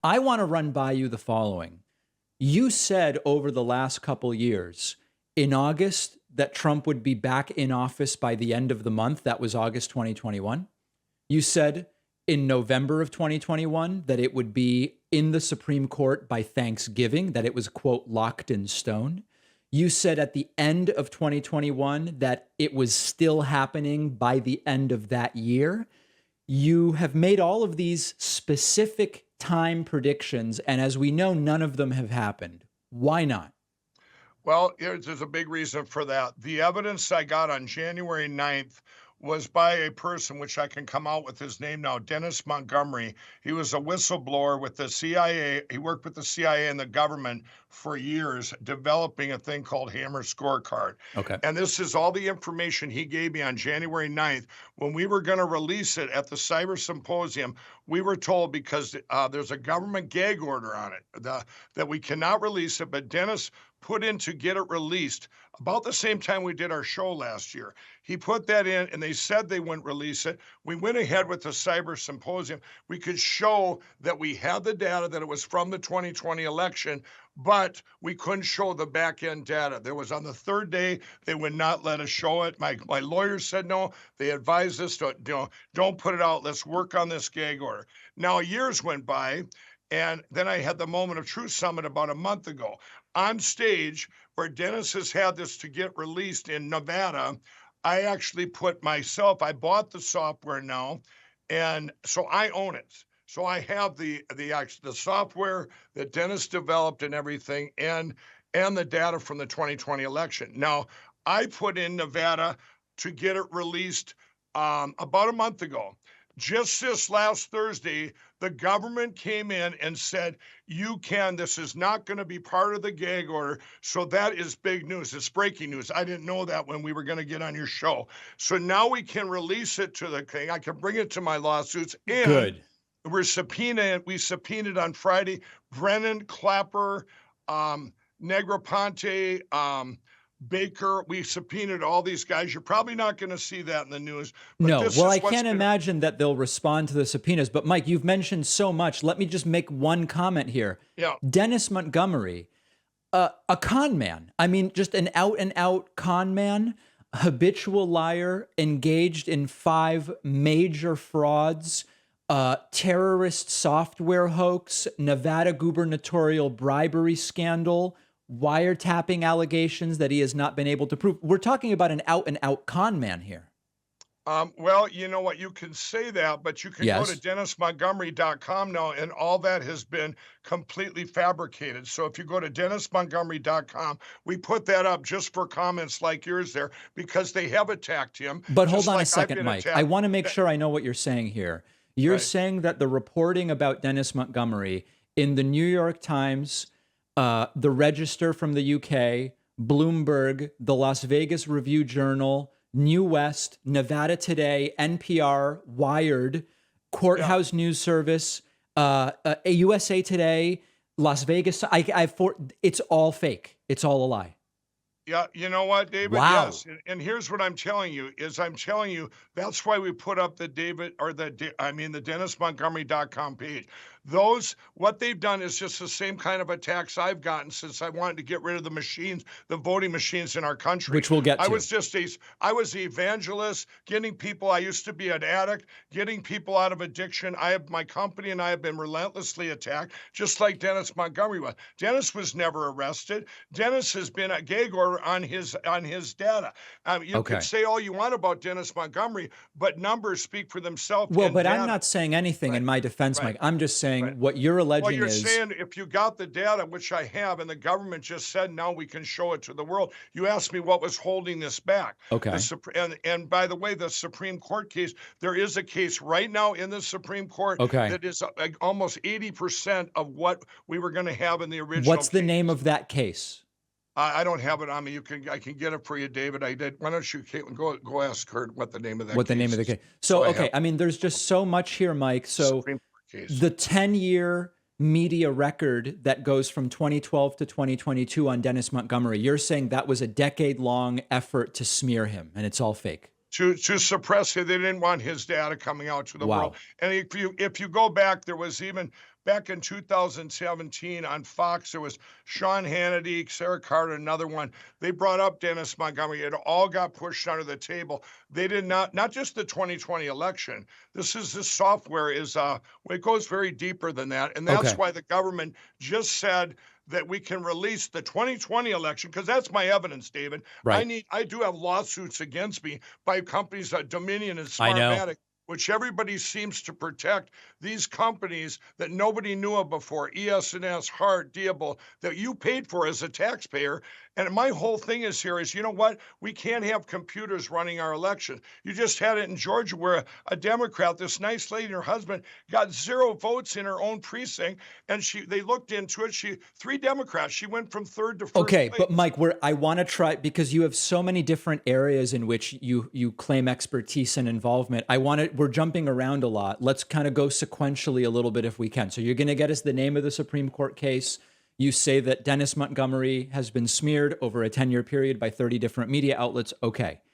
I want to run by you the following. You said over the last couple years in August that Trump would be back in office by the end of the month. That was August 2021. You said in November of 2021 that it would be in the Supreme Court by Thanksgiving, that it was, quote, locked in stone. You said at the end of 2021 that it was still happening by the end of that year. You have made all of these specific time predictions, and as we know, none of them have happened. Why not? Well, there's a big reason for that. The evidence I got on January 9th was by a person, which I can come out with his name now, Dennis Montgomery. He was a whistleblower with the CIA. He worked with the CIA and the government for years, developing a thing called Hammer Scorecard. Okay. And this is all the information he gave me on January 9th. When we were going to release it at the Cyber Symposium, we were told because there's a government gag order on it that we cannot release it, but Dennis put in to get it released about the same time we did our show last year. He put that in and they said they wouldn't release it. We went ahead with the Cyber Symposium. We could show that we had the data, that it was from the 2020 election, but we couldn't show the back end data. There was on the third day, they would not let us show it. My lawyers said no. They advised us to, don't put it out. Let's work on this gag order. Now, years went by. And then I had the Moment of Truth Summit about a month ago on stage where Dennis has had this to get released in Nevada. I actually I bought the software now, and so I own it. So I have the software that Dennis developed and everything, and the data from the 2020 election. Now, I put in Nevada to get it released about a month ago. Just this last Thursday, the government came in and said, this is not going to be part of the gag order. So that is big news. It's breaking news. I didn't know that when we were going to get on your show. So now we can release it to the king. I can bring it to my lawsuits. And Good. we subpoenaed on Friday, Brennan, Clapper, Negroponte, Baker. We subpoenaed all these guys. You're probably not going to see that in the news. No, well, I can't imagine that they'll respond to the subpoenas. But Mike, you've mentioned so much. Let me just make one comment here. Yeah. Dennis Montgomery, a con man. I mean, just an out and out con man, habitual liar, engaged in 5 major frauds, terrorist software hoax, Nevada gubernatorial bribery scandal, wiretapping allegations that he has not been able to prove. We're talking about an out and out con man here. Well, you know what? You can say that, but you can go to DennisMontgomery.com now, and all that has been completely fabricated. So if you go to DennisMontgomery.com, we put that up just for comments like yours there because they have attacked him. But hold on a second, Mike. I want to make sure I know what you're saying here. You're saying that the reporting about Dennis Montgomery in the New York Times, the Register from the UK, Bloomberg, the Las Vegas Review-Journal, New West, Nevada Today, NPR, Wired, Courthouse News Service, USA Today, Las Vegas. It's all fake. It's all a lie. Yeah, you know what, David? Wow. Yes, and here's what I'm telling you that's why we put up the DennisMontgomery.com page. What they've done is just the same kind of attacks I've gotten since I wanted to get rid of the machines, the voting machines in our country. Which we'll get to. I was the evangelist, getting people. I used to be an addict, getting people out of addiction. My company and I have been relentlessly attacked, just like Dennis Montgomery was. Dennis was never arrested. Dennis has been a gag order on his data. You can say all you want about Dennis Montgomery, but numbers speak for themselves. Well, but I'm not saying anything in my defense, Mike. I'm just saying what you're alleging Well, you're saying if you got the data, which I have, and the government just said now we can show it to the world. You asked me what was holding this back. Okay. And by the way, the Supreme Court case, there is a case right now in the Supreme Court that is almost 80% of what we were going to have in the original. What's the name of that case? I don't have it on me. I can get it for you, David. I did. Why don't you, Caitlin, go ask Kurt what the name of that case is. Name of the case. So I mean, there's just so much here, Mike. So the 10-year media record that goes from 2012 to 2022 on Dennis Montgomery, you're saying that was a decade-long effort to smear him, and it's all fake. To suppress it. They didn't want his data coming out to the world. And if you go back, there was even back in 2017 on Fox. There was Sean Hannity, Sarah Carter, another one. They brought up Dennis Montgomery. It all got pushed under the table. They did not just the 2020 election. This software is it goes very deeper than that, and that's Okay. why the government just said that we can release the 2020 election, because that's my evidence, David. Right. I do have lawsuits against me by companies like Dominion and I know. Smartmatic, which everybody seems to protect. These companies that nobody knew of before, ES&S, Hart, Diable, that you paid for as a taxpayer. And my whole thing is here is, you know what? We can't have computers running our election. You just had it in Georgia where a Democrat, this nice lady and her husband, got 0 votes in her own precinct, and they looked into it. 3 Democrats. She went from third to first Okay, place. but Mike, I want to try, because you have so many different areas in which you claim expertise and involvement. We're jumping around a lot. Let's kind of go sequentially a little bit if we can. So you're going to get us the name of the Supreme Court case. You say that Dennis Montgomery has been smeared over a 10-year period by 30 different media outlets. Okay.